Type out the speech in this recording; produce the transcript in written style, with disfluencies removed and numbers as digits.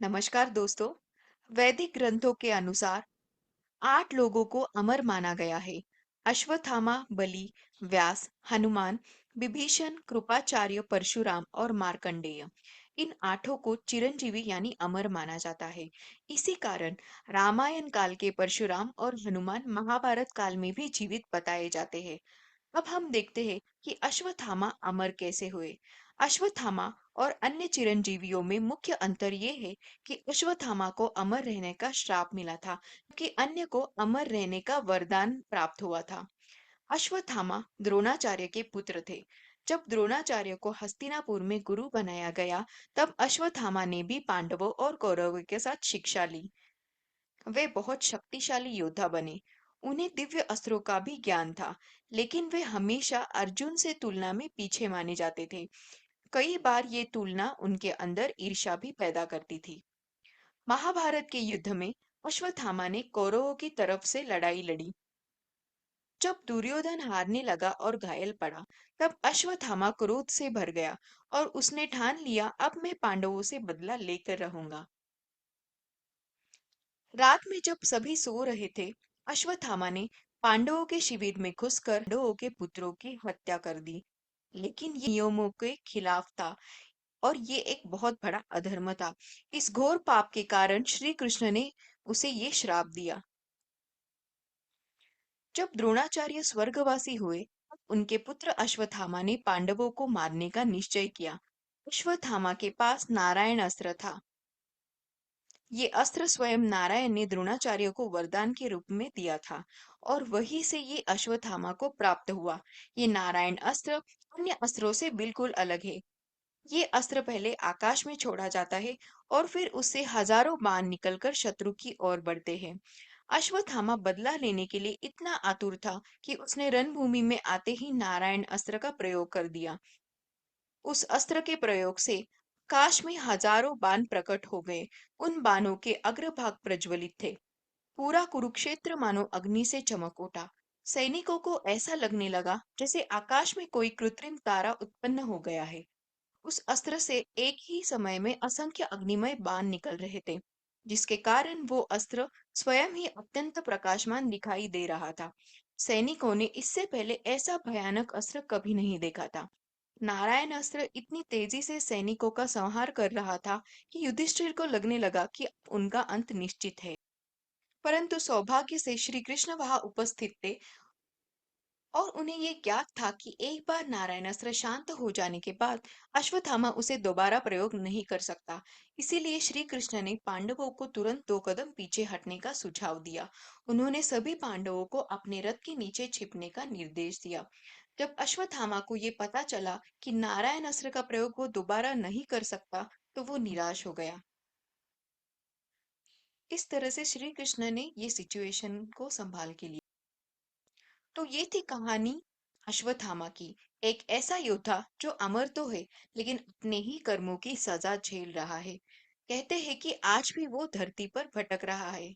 नमस्कार दोस्तों। वैदिक ग्रंथों के अनुसार 8 लोगों को अमर माना गया है। अश्वत्थामा, बलि, व्यास, हनुमान, विभीषण, कृपाचार्य, परशुराम और मार्कंडेय। इन 8 को चिरंजीवी यानी अमर माना जाता है। इसी कारण रामायण काल के परशुराम और हनुमान महाभारत काल में भी जीवित बताए जाते हैं। अब हम देखते हैं कि अश्वत्थामा अमर कैसे हुए। अश्वत्थामा और अन्य चिरंजीवियों में मुख्य अंतर ये है कि अश्वत्थामा को अमर रहने का श्राप मिला था, जबकि अन्य को अमर रहने का वरदान प्राप्त हुआ था। अश्वत्थामा द्रोणाचार्य के पुत्र थे। जब द्रोणाचार्य को हस्तिनापुर में गुरु बनाया गया, तब अश्वत्थामा ने भी पांडवों और कौरवों के साथ शिक्षा ली। वे बहुत शक्तिशाली योद्धा बने। उन्हें दिव्य अस्त्रों का भी ज्ञान था, लेकिन वे हमेशा अर्जुन से तुलना में पीछे माने जाते थे। कई बार ये तुलना उनके अंदर ईर्ष्या भी पैदा करती थी। महाभारत के युद्ध में अश्वत्थामा ने कौरवों की तरफ से लड़ाई लड़ी। जब दुर्योधन हारने लगा और घायल पड़ा, तब अश्वत्थामा क्रोध से भर गया और उसने ठान लिया, अब मैं पांडवों से बदला लेकर रहूंगा। रात में जब सभी सो रहे थे, अश्वत्थामा ने पांडवों के शिविर में घुसकर पांडवों के पुत्रों की हत्या कर दी। लेकिन ये नियमों के खिलाफ था और ये एक बहुत बड़ा अधर्म था। इस घोर पाप के कारण श्री कृष्ण ने उसे ये श्राप दिया। जब द्रोणाचार्य स्वर्गवासी हुए, तब उनके पुत्र अश्वत्थामा ने पांडवों को मारने का निश्चय किया। अश्वत्थामा के पास नारायण अस्त्र था। ये अस्त्र स्वयं नारायण ने द्रोणाचार्य को वरदान के रूप में दिया था और वहीं से ये अश्वत्थामा को प्राप्त हुआ। ये नारायण अस्त्र अन्य अस्त्रों से बिल्कुल अलग है। ये अस्त्र पहले आकाश में छोड़ा जाता है और फिर उससे हजारों बाण निकलकर शत्रु की ओर बढ़ते हैं। अश्वत्थामा बदला लेने के लिए इतना आतुर था कि उसने रणभूमि में आते ही नारायण अस्त्र का प्रयोग कर दिया। उस अस्त्र के प्रयोग से काश में हजारों बाण प्रकट हो गए। उन बाणों के अग्रभाग प्रज्वलित थे। पूरा कुरुक्षेत्र मानो अग्नि से चमक उठा। सैनिकों को ऐसा लगने लगा जैसे आकाश में कोई कृत्रिम तारा उत्पन्न हो गया है। उस अस्त्र से एक ही समय में असंख्य अग्निमय बाण निकल रहे थे, जिसके कारण वो अस्त्र स्वयं ही अत्यंत प्रकाशमान दिखाई दे रहा था। सैनिकों ने इससे पहले ऐसा भयानक अस्त्र कभी नहीं देखा था। नारायण अस्त्र इतनी तेजी से सैनिकों का संहार कर रहा था कि युधिष्ठिर को लगने लगा कि अब उनका अंत निश्चित है। परंतु सौभाग्य से श्री कृष्ण वहां उपस्थित थे और उन्हें ये ज्ञात था कि एक बार नारायणास्त्र शांत हो जाने के बाद अश्वत्थामा उसे दोबारा प्रयोग नहीं कर सकता। इसीलिए श्री कृष्ण ने पांडवों को तुरंत 2 कदम पीछे हटने का सुझाव दिया। उन्होंने सभी पांडवों को अपने रथ के नीचे छिपने का निर्देश दिया। जब अश्वत्थामा को ये पता चला कि नारायण अस्त्र का प्रयोग वो दोबारा नहीं कर सकता, तो वो निराश हो गया। इस तरह से श्री कृष्ण ने ये सिचुएशन को संभाल के लिया। तो ये थी कहानी अश्वत्थामा की। एक ऐसा योद्धा जो अमर तो है, लेकिन अपने ही कर्मों की सजा झेल रहा है। कहते हैं कि आज भी वो धरती पर भटक रहा है।